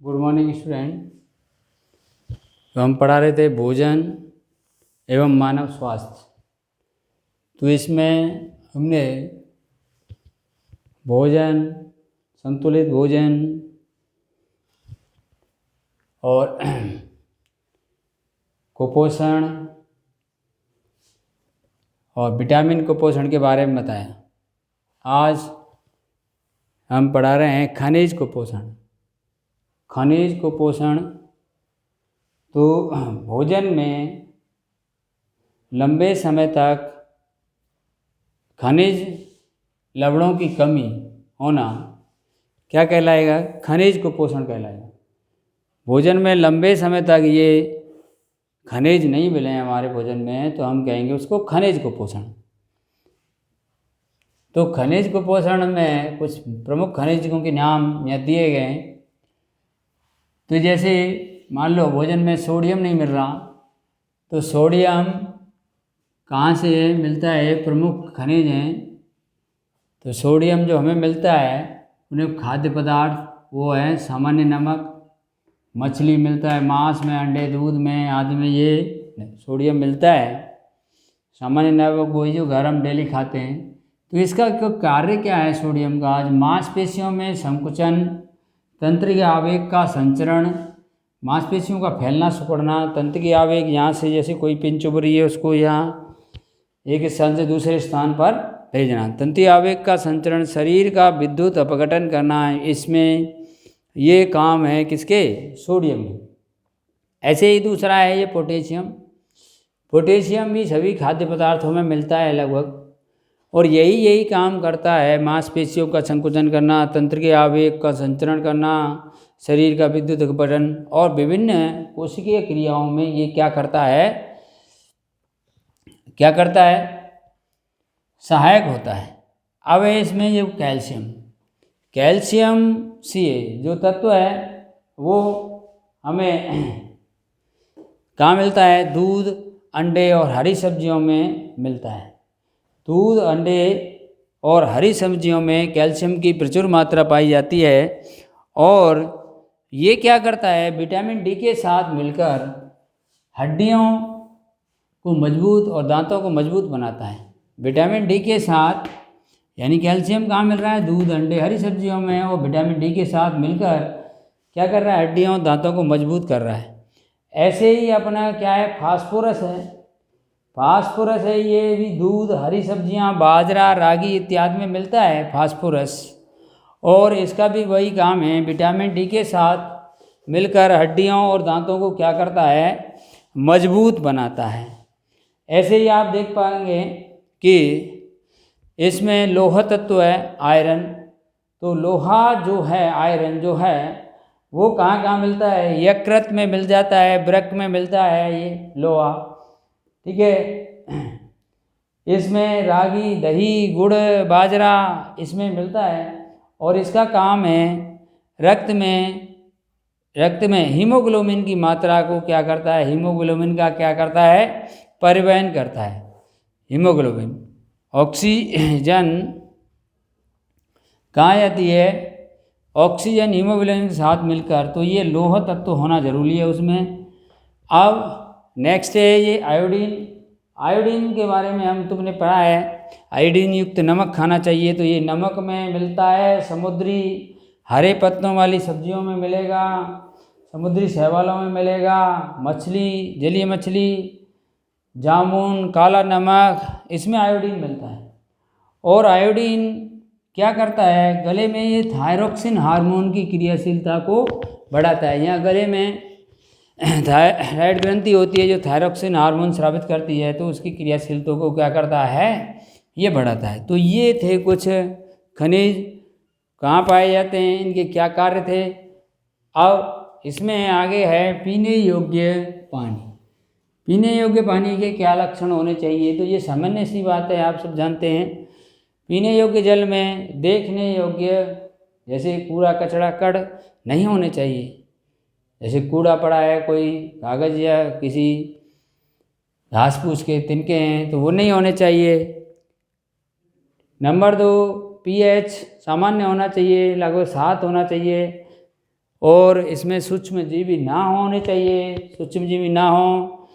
Good morning student. तो हम पढ़ा रहे थे भोजन एवं मानव स्वास्थ्य। तो इसमें हमने भोजन, संतुलित भोजन और कुपोषण और विटामिन कुपोषण के बारे में बताया। आज हम पढ़ा रहे हैं खनिज कुपोषण। खनिज कुपोषण तो भोजन में लंबे समय तक खनिज लवणों की कमी होना क्या कहलाएगा? खनिज कुपोषण कहलाएगा। भोजन में लंबे समय तक ये खनिज नहीं मिले हमारे भोजन में तो हम कहेंगे उसको खनिज कुपोषण। तो खनिज कुपोषण में कुछ प्रमुख खनिजों के नाम यहाँ दिए गए हैं। तो जैसे मान लो भोजन में सोडियम नहीं मिल रहा, तो सोडियम कहाँ से मिलता है? प्रमुख खनिज हैं। तो सोडियम जो हमें मिलता है उन्हें खाद्य पदार्थ वो है सामान्य नमक, मछली मिलता है, मांस में, अंडे, दूध में आदि में ये सोडियम मिलता है। सामान्य नमक वही जो घर हम डेली खाते हैं। तो इसका कार्य क्या है सोडियम का? आज मांसपेशियों में संकुचन, तंत्रिका आवेग का संचरण, मांसपेशियों का फैलना सिकुड़ना, तंत्रिका आवेग यहाँ से जैसे कोई पिन चुभ रही है उसको यहाँ एक स्थान से दूसरे स्थान पर भेजना, तंत्रिका आवेग का संचरण, शरीर का विद्युत अपघटन करना है, इसमें ये काम है किसके? सोडियम के। ऐसे ही दूसरा है ये पोटेशियम। पोटेशियम भी सभी खाद्य पदार्थों में मिलता है लगभग, और यही काम करता है मांसपेशियों का संकुचन करना, तंत्रिका आवेग का संचरण करना, शरीर का विद्युत अपघटन और विभिन्न कोशिकीय क्रियाओं में ये क्या करता है? सहायक होता है। अब है इसमें ये कैल्शियम सी जो तत्व है वो हमें कहाँ मिलता है? दूध, अंडे और हरी सब्जियों में मिलता है। दूध, अंडे और हरी सब्जियों में कैल्शियम की प्रचुर मात्रा पाई जाती है, और ये क्या करता है? विटामिन डी के साथ मिलकर हड्डियों को मजबूत और दांतों को मजबूत बनाता है। विटामिन डी के साथ, यानी कैल्शियम कहाँ मिल रहा है? दूध, अंडे, हरी सब्जियों में, और विटामिन डी के साथ मिलकर क्या कर रहा है? हड्डियों, दांतों को मजबूत कर रहा है। ऐसे ही अपना क्या है? फास्फोरस है। ये भी दूध, हरी सब्जियां, बाजरा, रागी इत्यादि में मिलता है फास्फोरस, और इसका भी वही काम है, विटामिन डी के साथ मिलकर हड्डियों और दांतों को क्या करता है? मजबूत बनाता है। ऐसे ही आप देख पाएंगे कि इसमें लोहा तत्व है आयरन। तो लोहा जो है, आयरन जो है वो कहाँ मिलता है? यकृत में मिल जाता है, वृक्क में मिलता है ये लोहा, ठीक है। इसमें रागी, दही, गुड़, बाजरा इसमें मिलता है, और इसका काम है रक्त में हीमोग्लोबिन की मात्रा को क्या करता है? हीमोग्लोबिन का क्या करता है? परिवहन करता है। हीमोग्लोबिन ऑक्सीजन कहाँ जाती है? ऑक्सीजन हीमोग्लोबिन के साथ मिलकर, तो ये लोह तत्व होना जरूरी है उसमें। अब नेक्स्ट है ये आयोडीन के बारे में हम तुमने पढ़ा है। आयोडीन युक्त नमक खाना चाहिए। तो ये नमक में मिलता है, समुद्री हरे पत्तों वाली सब्जियों में मिलेगा, समुद्री शैवालों में मिलेगा, मछली, जलीय मछली, जामुन, काला नमक, इसमें आयोडीन मिलता है। और आयोडीन क्या करता है? गले में ये थायरोक्सिन हार्मोन की क्रियाशीलता को बढ़ाता है। यहाँ गले में थायराइड ग्रंथि होती है जो थायरोक्सिन हार्मोन स्रावित करती है, तो उसकी क्रियाशीलता को क्या करता है? ये बढ़ाता है। तो ये थे कुछ खनिज, कहाँ पाए जाते हैं, इनके क्या कार्य थे। अब इसमें आगे है पीने योग्य पानी। पीने योग्य पानी के क्या लक्षण होने चाहिए? तो ये सामान्य सी बात है, आप सब जानते हैं। पीने योग्य जल में देखने योग्य जैसे कूड़ा कचरा कण नहीं होने चाहिए। जैसे कूड़ा पड़ा है, कोई कागज़ या किसी घास फूस के तिनके हैं, तो वो नहीं होने चाहिए। नंबर 2, pH सामान्य होना चाहिए, लगभग 7 होना चाहिए। और इसमें सूक्ष्मजीवी ना होने चाहिए, सूक्ष्मजीवी ना हो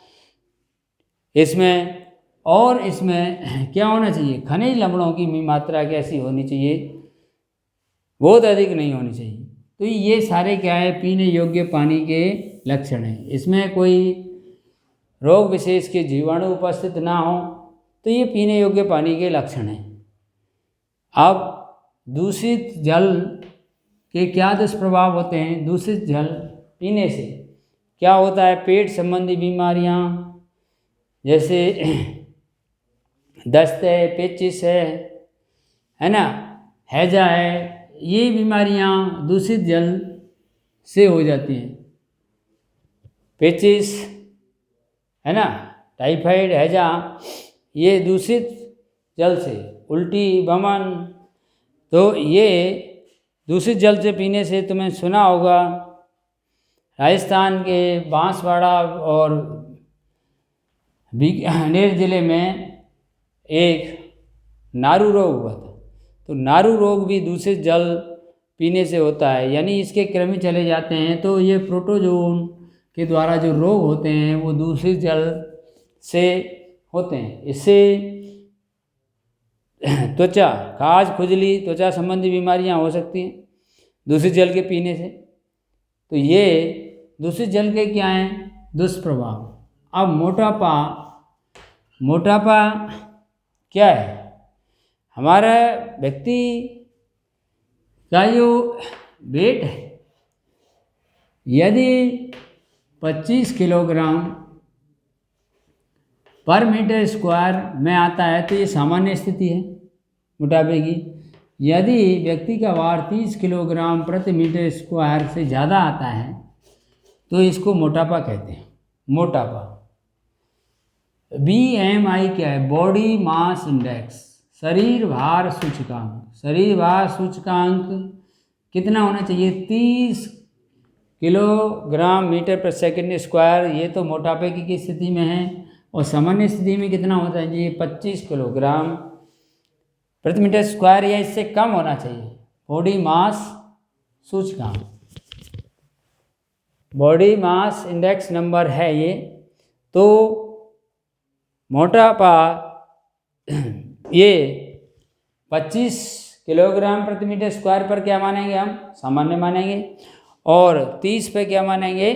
इसमें। और इसमें क्या होना चाहिए, खनिज लवणों की मात्रा कैसी होनी चाहिए, बहुत अधिक नहीं होनी चाहिए। तो ये सारे क्या है, पीने योग्य पानी के लक्षण हैं। इसमें कोई रोग विशेष के जीवाणु उपस्थित ना हो, तो ये पीने योग्य पानी के लक्षण हैं। अब दूषित जल के क्या दुष्प्रभाव होते हैं। दूषित जल पीने से क्या होता है, पेट संबंधी बीमारियां जैसे दस्त है, पेचिस है ना, हैजा है, ये बीमारियां दूषित जल से हो जाती हैं। पेचिस है ना, टाइफाइड, हैजा, ये दूषित जल से, उल्टी, बमन, तो ये दूषित जल से पीने से तुम्हें सुना होगा राजस्थान के बांसवाड़ा और बीकानेर जिले में एक नारू रोग हुआ था। तो नारू रोग भी दूषित जल पीने से होता है, यानी इसके क्रम चले जाते हैं। तो ये प्रोटोजोन के द्वारा जो रोग होते हैं वो दूषित जल से होते हैं। इससे त्वचा, खाज, खुजली, त्वचा संबंधी बीमारियां हो सकती हैं दूषित जल के पीने से। तो ये दूषित जल के क्या हैं, दुष्प्रभाव। अब मोटापा, मोटापा क्या है, हमारा व्यक्ति का जो वेट है यदि 25 किलोग्राम पर मीटर स्क्वायर में आता है तो ये सामान्य स्थिति है मोटापे की। यदि व्यक्ति का भार 30 किलोग्राम प्रति मीटर स्क्वायर से ज़्यादा आता है तो इसको मोटापा कहते हैं। मोटापा। BMI क्या है, बॉडी मास इंडेक्स, शरीर भार सूचकांक। शरीर भार सूचकांक कितना होना चाहिए, 30 किलोग्राम मीटर पर सेकंड स्क्वायर। ये तो मोटापे की स्थिति में है। और सामान्य स्थिति में कितना होता है जी, 25 किलोग्राम प्रति मीटर स्क्वायर या इससे कम होना चाहिए बॉडी मास सूचकांक। बॉडी मास इंडेक्स नंबर है ये। तो मोटापा ये 25 किलोग्राम प्रति मीटर स्क्वायर पर क्या मानेंगे हम, सामान्य मानेंगे। और 30 पे क्या मानेंगे,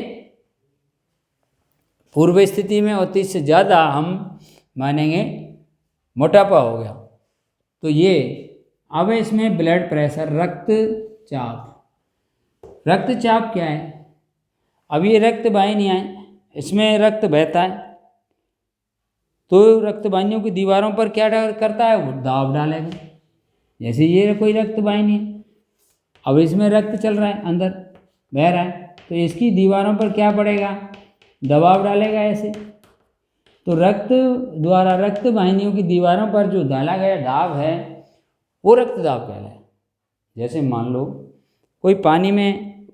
पूर्व स्थिति में। और 30 से ज़्यादा हम मानेंगे मोटापा हो गया। तो ये अब इसमें ब्लड प्रेशर, रक्तचाप। रक्तचाप क्या है, अब ये रक्त वाहिनियाँ हैं, इसमें रक्त बहता है तो रक्त वाहिनियों की दीवारों पर क्या करता है, वो दाब डालेगा। जैसे ये कोई रक्त वाहिनी है, अब इसमें रक्त चल रहा है, अंदर बह रहा है, तो इसकी दीवारों पर क्या पड़ेगा, दबाव डालेगा ऐसे। तो रक्त द्वारा रक्त वाहिनियों की दीवारों पर जो डाला गया दाब है वो रक्त दाब कहलाए। जैसे मान लो कोई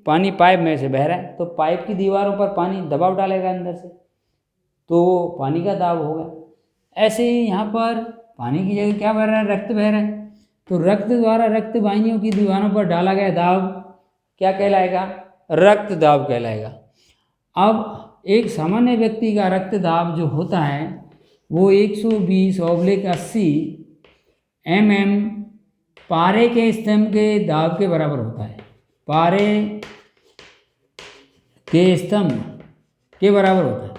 पानी पाइप में से बह रहा है तो पाइप की दीवारों पर पानी दबाव डालेगा अंदर से, तो वो पानी का दाब होगा। ऐसे ही यहाँ पर पानी की जगह क्या बह रहा है, रक्त बह रहा है। तो रक्त द्वारा रक्त वाहिनियों की दीवारों पर डाला गया दाब क्या कहलाएगा, रक्त दाब कहलाएगा। अब एक सामान्य व्यक्ति का रक्त दाब जो होता है वो 120/80 mm पारे के स्तंभ के दाब के बराबर होता है। पारे के स्तंभ के बराबर होता है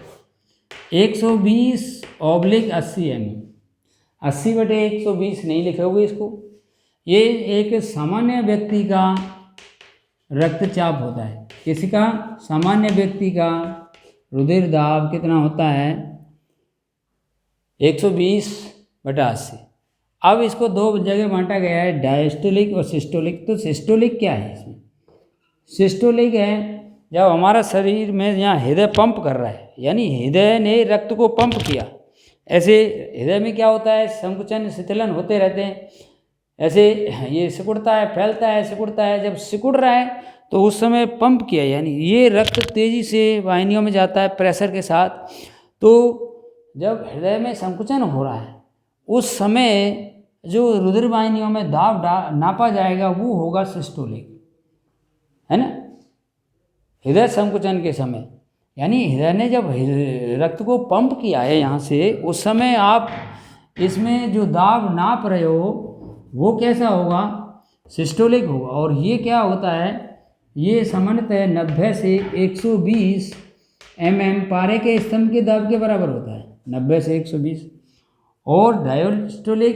120/80 mm। 80/120 नहीं लिखे हुए इसको। ये एक सामान्य व्यक्ति का रक्तचाप होता है। किसी का, सामान्य व्यक्ति का रुधिर दाब कितना होता है, 120/80। अब इसको दो जगह बांटा गया है, डायस्टोलिक और सिस्टोलिक। तो सिस्टोलिक क्या है इसमें, सिस्टोलिक है जब हमारा शरीर में यहाँ हृदय पंप कर रहा है, यानी हृदय ने रक्त को पंप किया। ऐसे हृदय में क्या होता है, संकुचन शिथिलन होते रहते हैं। ऐसे ये सिकुड़ता है, फैलता है, सिकुड़ता है। जब सिकुड़ रहा है तो उस समय पंप किया, यानी ये रक्त तेज़ी से वाहिनियों में जाता है प्रेशर के साथ। तो जब हृदय में संकुचन हो रहा है उस समय जो रुधिर वाहिनियों में दाब नापा जाएगा वो होगा सिस्टोलिक, है ना। हृदय संकुचन के समय, यानी हृदय ने जब रक्त को पंप किया है यहाँ से, उस समय आप इसमें जो दाब नाप रहे हो वो कैसा होगा, सिस्टोलिक होगा। और ये क्या होता है, ये सामान्यतः 90 से 120 mm पारे के स्तंभ के दाब के बराबर होता है, 90 से 120। और डायस्टोलिक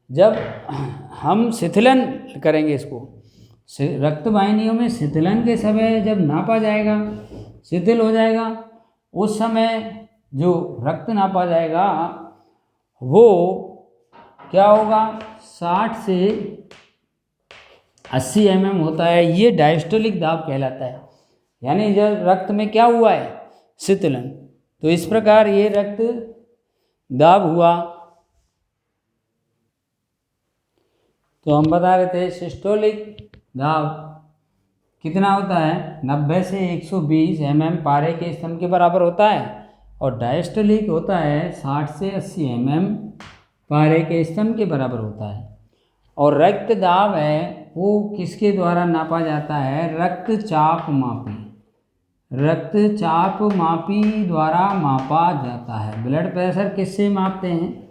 जब हम शिथिलन करेंगे इसको, रक्त वाहिनियों में शिथिलन के समय जब नापा जाएगा, शिथिल हो जाएगा, उस समय जो रक्त नापा जाएगा वो क्या होगा, 60 से 80 mm होता है। ये डायस्टोलिक दाब कहलाता है, यानी जब रक्त में क्या हुआ है, शिथिलन। तो इस प्रकार ये रक्त दाब हुआ। तो हम बता रहे थे सिस्टोलिक दाब कितना होता है, 90 से 120 mm पारे के स्तंभ के बराबर होता है। और डायस्टोलिक होता है 60 से 80 mm पारे के स्तंभ के बराबर होता है। और रक्त दाब है वो किसके द्वारा नापा जाता है, रक्तचाप मापी, रक्तचाप मापी द्वारा मापा जाता है। ब्लड प्रेशर किससे मापते हैं,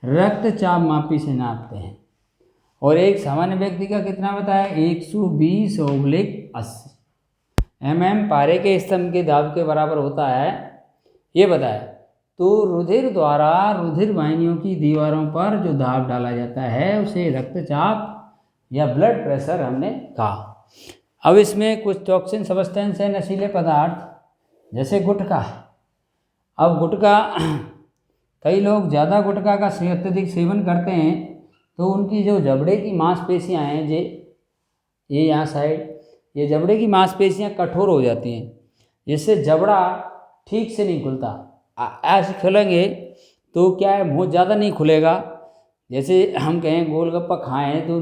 रक्तचाप मापी से नापते हैं। और एक सामान्य व्यक्ति का कितना बताया, 120/80 mm पारे के स्तंभ के दाब के बराबर होता है, ये बताया। तो रुधिर द्वारा रुधिर वाहिनियों की दीवारों पर जो दाब डाला जाता है उसे रक्तचाप या ब्लड प्रेशर हमने कहा। अब इसमें कुछ टॉक्सिन सब्सटेंस है, नशीले पदार्थ, जैसे गुटखा। अब गुटखा कई लोग ज़्यादा गुटखा का अत्यधिक सेवन करते हैं तो उनकी जो जबड़े की मांसपेशियां हैं, ये यहाँ साइड, ये जबड़े की मांसपेशियां कठोर हो जाती हैं, जिससे जबड़ा ठीक से नहीं खुलता। ऐसे खुलेंगे तो क्या है, मुँह ज़्यादा नहीं खुलेगा। जैसे हम कहें गोलगप्पा खाएं तो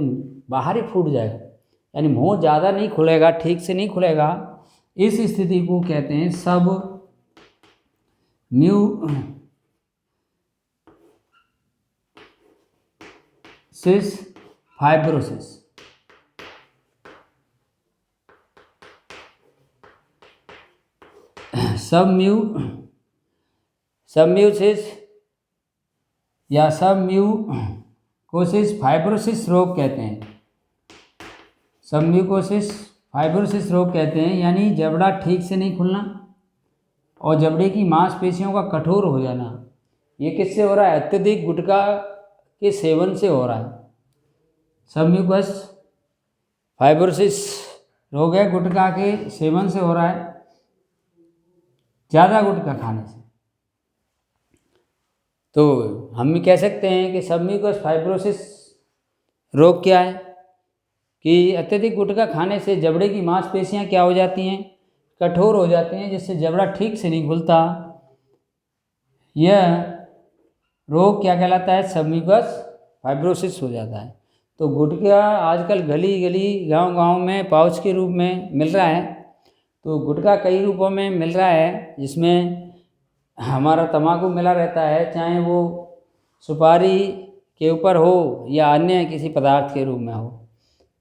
बाहर ही फूट जाएगा, यानी मुँह ज़्यादा नहीं खुलेगा, ठीक से नहीं खुलेगा। इस स्थिति को कहते हैं सब म्यूसिस फाइब्रोसिस। सबम्यूसिस या सबम्यूकोसिस फाइब्रोसिस रोग कहते हैं, सबम्यूकोसिस फाइब्रोसिस रोग कहते हैं, यानी जबड़ा ठीक से नहीं खुलना और जबड़े की मांसपेशियों का कठोर हो जाना। ये किससे हो रहा है, अत्यधिक गुटखा के सेवन से हो रहा है। सबम्यूकोस फाइब्रोसिस रोग है, गुटखा के सेवन से हो रहा है, ज़्यादा गुटखा खाने से। तो हम कह सकते हैं कि सबम्यूकोस फाइब्रोसिस रोग क्या है कि अत्यधिक गुटखा खाने से जबड़े की मांसपेशियां क्या हो जाती हैं, कठोर हो जाती हैं, जिससे जबड़ा ठीक से नहीं खुलता। यह रोग क्या कहलाता है, सबम्यूकोस फाइब्रोसिस हो जाता है। तो गुटखा आजकल गली गली गांव में पाउच के रूप में मिल रहा है। तो गुटखा कई रूपों में मिल रहा है, जिसमें हमारा तम्बाकू मिला रहता है, चाहे वो सुपारी के ऊपर हो या अन्य किसी पदार्थ के रूप में हो।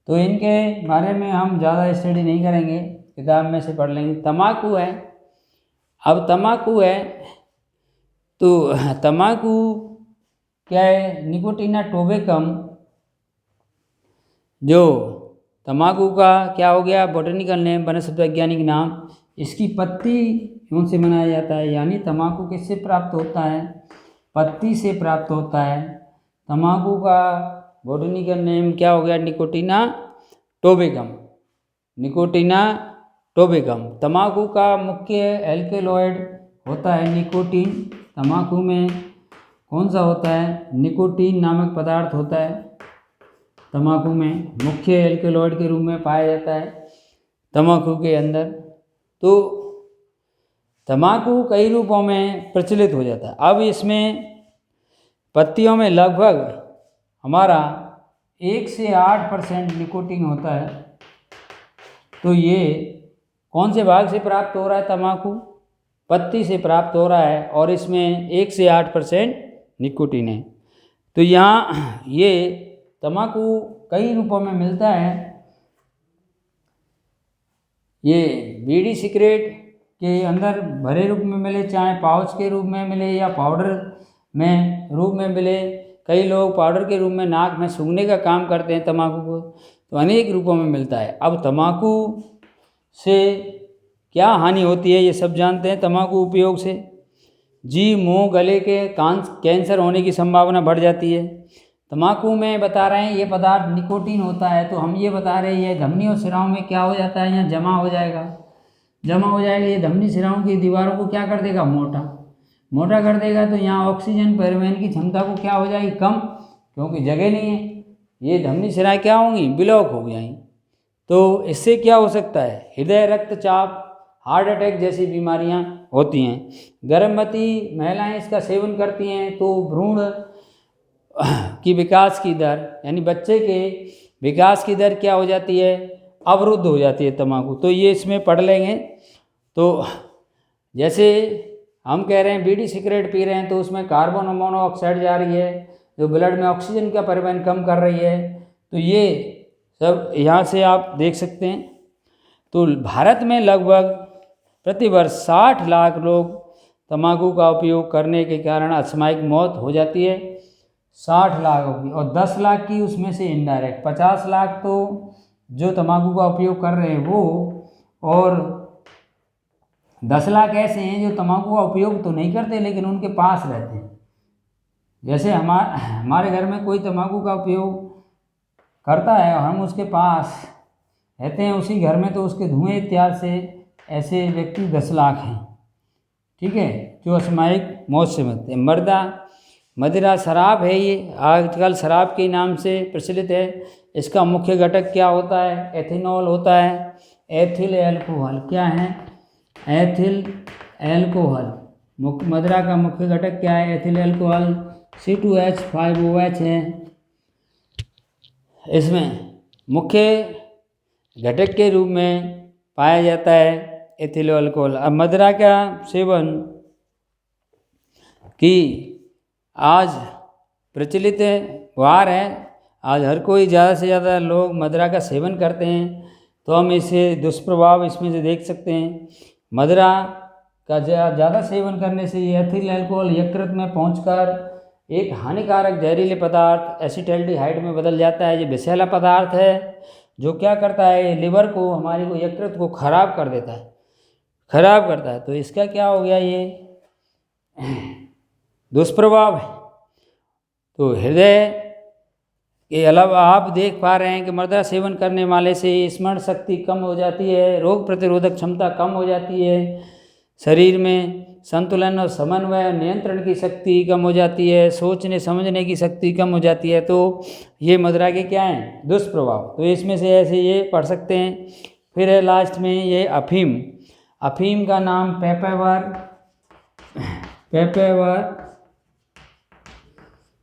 तो इनके बारे में हम ज़्यादा स्टडी नहीं करेंगे, किताब में से पढ़ लेंगे। तम्बाकू है, अब तम्बाकू है तो तम्बाकू क्या है, निकोटिना टोबेकम, जो तम्बाकू का क्या हो गया, बोटेनिकल नेम, वनस्पति वैज्ञानिक नाम, इसकी पत्ती उनसे बनाया जाता है। यानी तम्बाकू किससे प्राप्त होता है, पत्ती से प्राप्त होता है। तम्बाकू का बोटेनिकल नेम क्या हो गया, निकोटिना टोबेकम, निकोटिना टोबेकम। तम्बाकू का मुख्य एल्केलॉइड होता है निकोटीन। तम्बाकू में कौन सा होता है, निकोटीन नामक पदार्थ होता है, तम्बाकू में मुख्य एल्केलॉइड के रूप में पाया जाता है तम्बाकू के अंदर। तो तम्बाकू कई रूपों में प्रचलित हो जाता है। अब इसमें पत्तियों में लगभग हमारा 1 से 8% निकोटीन होता है। तो ये कौन से भाग से प्राप्त हो रहा है, तम्बाकू पत्ती से प्राप्त हो रहा है, और इसमें 1 से 8% निकोटीन है। तो यहाँ ये तम्बाकू कई रूपों में मिलता है। ये बीड़ी सिगरेट के अंदर भरे रूप में मिले, चाहे पाउच के रूप में मिले या पाउडर में रूप में मिले, कई लोग पाउडर के रूप में नाक में सूंघने का काम करते हैं तम्बाकू को, तो अनेक रूपों में मिलता है। अब तम्बाकू से क्या हानि होती है ये सब जानते हैं। तम्बाकू उपयोग से जीभ, मुंह, गले के कैंसर होने की संभावना बढ़ जाती है। तम्बाकू में बता रहे हैं ये पदार्थ निकोटीन होता है, तो हम ये बता रहे हैं ये धमनी और शिराओं में क्या हो जाता है, यहाँ जमा हो जाएगा। ये धमनी शिराओं की दीवारों को क्या कर देगा, मोटा कर देगा। तो यहाँ ऑक्सीजन परिवहन की क्षमता को क्या हो जाएगी, कम, क्योंकि जगह नहीं है। ये धमनी शिराएँ क्या होंगी, ब्लॉक हो जाएंगी। तो इससे क्या हो सकता है, हृदय, रक्तचाप, हार्ट अटैक जैसी बीमारियां होती हैं। गर्भवती महिलाएं इसका सेवन करती हैं तो भ्रूण की विकास की दर, यानी बच्चे के विकास की दर क्या हो जाती है, अवरुद्ध हो जाती है तम्बाकू। तो ये इसमें पढ़ लेंगे। तो जैसे हम कह रहे हैं बीड़ी सिगरेट पी रहे हैं तो उसमें कार्बन मोनोऑक्साइड जा रही है जो ब्लड में ऑक्सीजन का परिवहन कम कर रही है। तो ये सब यहाँ से आप देख सकते हैं। तो भारत में लगभग प्रतिवर्ष 60 लाख लोग तम्बाकू का उपयोग करने के कारण असामयिक मौत हो जाती है, 60 लाख होगी। और 10 लाख की उसमें से इनडायरेक्ट, 50 लाख तो जो तम्बाकू का उपयोग कर रहे हैं वो, और 10 लाख ऐसे हैं जो तम्बाकू का उपयोग तो नहीं करते लेकिन उनके पास रहते हैं। जैसे हमारे घर में कोई तम्बाकू का उपयोग करता है और हम उसके पास रहते हैं उसी घर में, तो उसके धुएं इत्यादि से ऐसे व्यक्ति 10 लाख हैं, ठीक है, जो असामयिक मौत से मरते हैं। मदिरा शराब है, ये आजकल शराब के नाम से प्रचलित है। इसका मुख्य घटक क्या होता है, एथेनॉल होता है, एथिल एल्कोहल। क्या है, एथिल एल्कोहल। मदिरा का मुख्य घटक क्या है, एथिल एल्कोहल। C2H5OH है इसमें मुख्य घटक के रूप में पाया जाता है एथिल अल्कोहल। अब मदिरा का सेवन की आज प्रचलित है, व्यवहार है। आज हर कोई ज़्यादा से ज़्यादा लोग मदिरा का सेवन करते हैं। तो हम इसे दुष्प्रभाव इसमें से देख सकते हैं। मदिरा का ज़्यादा सेवन करने से ये एथिल अल्कोहल यकृत में पहुंचकर एक हानिकारक जहरीले पदार्थ एसिटाल्डिहाइड में बदल जाता है। ये विषैला पदार्थ है जो क्या करता है, लिवर को, हमारे को, यकृत को खराब कर देता है, खराब करता है। तो इसका क्या हो गया, ये दुष्प्रभाव है। तो हृदय के अलावा आप देख पा रहे हैं कि मदिरा सेवन करने वाले से स्मरण शक्ति कम हो जाती है, रोग प्रतिरोधक क्षमता कम हो जाती है, शरीर में संतुलन और समन्वय और नियंत्रण की शक्ति कम हो जाती है, सोचने समझने की शक्ति कम हो जाती है। तो ये मदिरा के क्या हैं, दुष्प्रभाव। तो इसमें से ऐसे ये पढ़ सकते हैं। फिर है लास्ट में ये अफीम। अफीम का नाम पेपेवर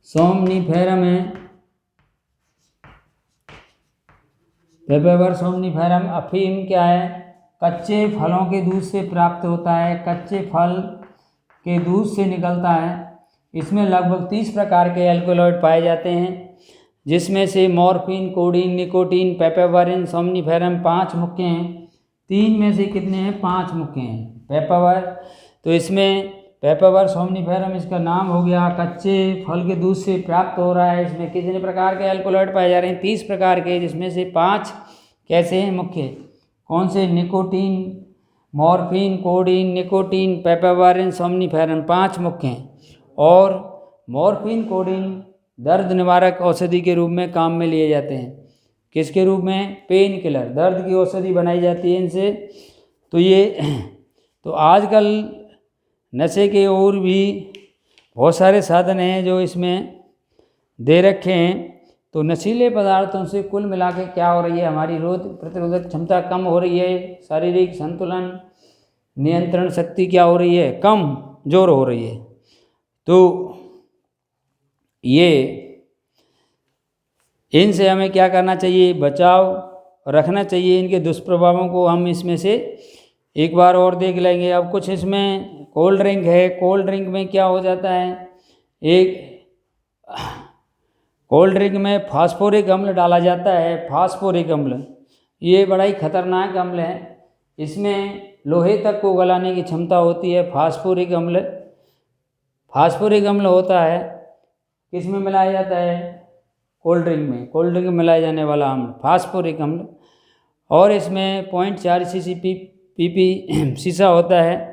सोमनीफेरम है। पेपेवर सोमनीफेरम। अफीम क्या है, कच्चे फलों के दूध से प्राप्त होता है, कच्चे फल के दूध से निकलता है। इसमें लगभग 30 प्रकार के एल्कोलॉइड पाए जाते हैं, जिसमें से morphine, codeine, nicotine, papaverine, somniferum 5 मुख्य हैं। 3 में से कितने हैं, 5 मुख्य हैं। पेपेवर, तो इसमें पेपेवर सोमनीफेरम इसका नाम हो गया, कच्चे फल के दूध से प्राप्त हो रहा है। इसमें कितने प्रकार के एल्कोलॉइड पाए जा रहे हैं, 30 प्रकार के, जिसमें से 5 कैसे हैं मुख्य, कौन से, nicotine, morphine, codeine, nicotine, papaverine, somniferum 5 मुख्य हैं। और मॉर्फिन, कोडीन दर्द निवारक औषधि के रूप में काम में लिए जाते हैं। किसके रूप में, पेन किलर, दर्द की औषधि बनाई जाती है इनसे। तो ये तो आजकल नशे के और भी बहुत सारे साधन हैं जो इसमें दे रखे हैं। तो नशीले पदार्थों से कुल मिला के क्या हो रही है, हमारी रोग प्रतिरोधक क्षमता कम हो रही है, शारीरिक संतुलन, नियंत्रण शक्ति क्या हो रही है, कम जोर हो रही है। तो ये इनसे हमें क्या करना चाहिए, बचाव रखना चाहिए। इनके दुष्प्रभावों को हम इसमें से एक बार और देख लेंगे। अब कुछ इसमें कोल्ड ड्रिंक है। कोल्ड ड्रिंक में क्या हो जाता है, एक कोल्ड ड्रिंक में फास्फोरिक अम्ल डाला जाता है। फास्फोरिक अम्ल ये बड़ा ही खतरनाक अम्ल है। इसमें लोहे तक को गलाने की क्षमता होती है। फास्फोरिक अम्ल होता है, किस में मिलाया जाता है? कोल्ड ड्रिंक में मिलाया जाने वाला अम्ल फास्फोरिक अम्ल। और इसमें 0.4 ppb शीशा होता है।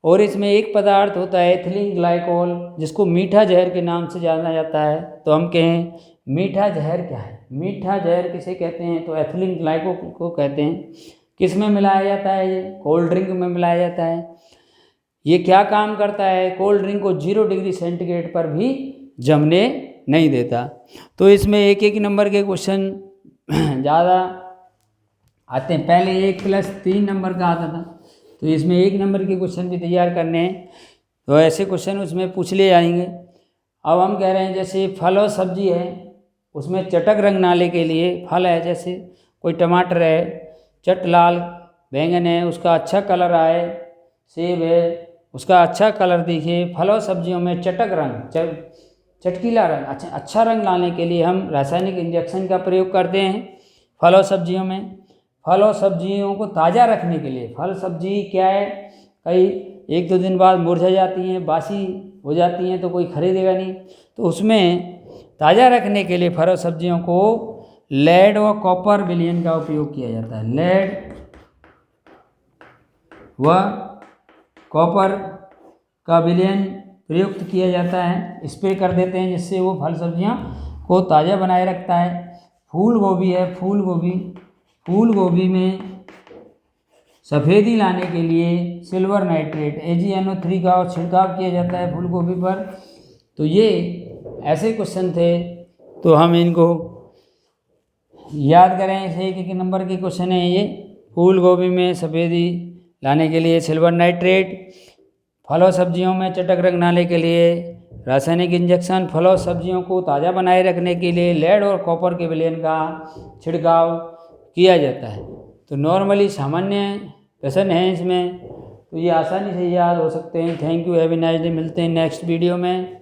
और इसमें एक पदार्थ होता है एथिलीन ग्लाइकोल, जिसको मीठा जहर के नाम से जाना जाता है। तो हम कहें मीठा जहर क्या है? मीठा जहर किसे कहते हैं? तो एथिलीन ग्लाइकोल को कहते हैं। किस में मिलाया जाता है? ये कोल्ड ड्रिंक में मिलाया जाता है। ये क्या काम करता है? कोल्ड ड्रिंक को 0 डिग्री सेंटीग्रेड पर भी जमने नहीं देता। तो इसमें 1-1 नंबर के क्वेश्चन ज़्यादा आते हैं। पहले 1+3 नंबर का आता था, तो इसमें 1 नंबर के क्वेश्चन भी तैयार करने हैं, तो ऐसे क्वेश्चन उसमें पूछ ले जाएंगे। अब हम कह रहे हैं जैसे फल और सब्जी है, उसमें चटक रंग लाने के लिए फल है, जैसे कोई टमाटर है, चट लाल, बैंगन है उसका अच्छा कलर आए, सेब है उसका अच्छा कलर दिखे। फल और सब्जियों में चटक रंग, चटकीला रंग, अच्छा रंग लाने के लिए हम रासायनिक इंजेक्शन का प्रयोग करते हैं फल और सब्जियों में। फल और सब्जियों को ताज़ा रखने के लिए, फल सब्जी क्या है, कई 1-2 दिन बाद मुरझा जाती हैं, बासी हो जाती हैं, तो कोई खरीदेगा नहीं। तो उसमें ताज़ा रखने के लिए फल और सब्जियों को लेड व कॉपर विलयन का उपयोग किया जाता है। लेड व कॉपर का विलयन प्रयुक्त किया जाता है, स्प्रे कर देते हैं, जिससे वो फल सब्जियां को ताज़ा बनाए रखता है। फूल गोभी है, फूल गोभी में सफ़ेदी लाने के लिए सिल्वर नाइट्रेट AgNO3 का छिड़काव किया जाता है फूल गोभी पर। तो ये ऐसे क्वेश्चन थे, तो हम इनको याद करें। ऐसे 1-1 नंबर के क्वेश्चन है ये। फूल गोभी में सफ़ेदी लाने के लिए सिल्वर नाइट्रेट, फल और सब्जियों में चटक रंग लाने के लिए रासायनिक इंजेक्शन, फल और सब्जियों को ताज़ा बनाए रखने के लिए लेड और कॉपर के विलयन का छिड़काव किया जाता है। तो नॉर्मली सामान्य प्रश्न हैं इसमें, तो ये आसानी से याद हो सकते हैं। Thank you, have a nice day. मिलते हैं नेक्स्ट वीडियो में।